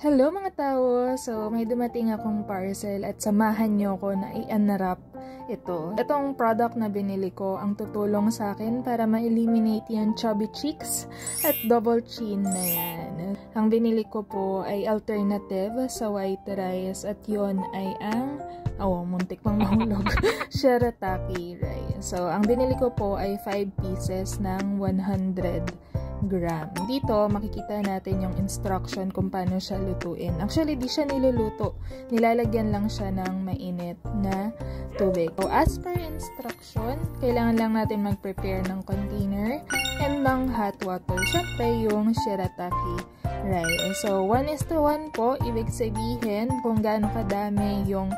Hello mga tao! So, may dumating akong parcel at samahan nyo ko na i-unwrap ito. Itong product na binili ko ang tutulong sa akin para ma-eliminate yung chubby cheeks at double chin na yan. Ang binili ko po ay alternative sa white rice at yon ay ang muntik pang mahulog. Shirataki rice. So, ang binili ko po ay 5 pieces ng 100 gram. Dito, makikita natin yung instruction kung paano siya lutuin. Actually, di siya niluluto. Nilalagyan lang siya ng mainit na tubig. So, as per instruction, kailangan lang natin mag-prepare ng container and ng hot water. Siyempre, yung shirataki rice. So, 1:1 po, ibig sabihin kung gaano kadami yung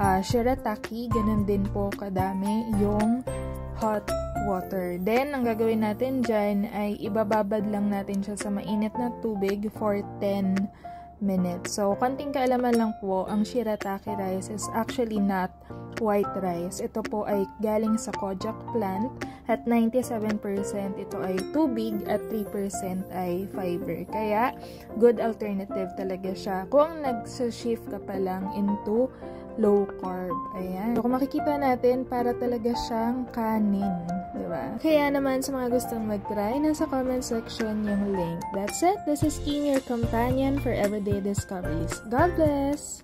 shirataki, ganun din po kadami yung hot water. Then, ang gagawin natin dyan ay ibababad lang natin siya sa mainit na tubig for 10 minutes. So, konting kaalaman lang po, ang shirataki rice is actually not white rice. Ito po ay galing sa kojak plant at 97% ito ay tubig at 3% ay fiber. Kaya, good alternative talaga siya kung nag-shift ka pa lang into low carb. Ayan. So, kung makikita natin, para talaga siyang kanin. Diba? Kaya naman, sa mga gustong mag-try, nasa comment section yung link. That's it. This is Kim, your companion for everyday discoveries. God bless!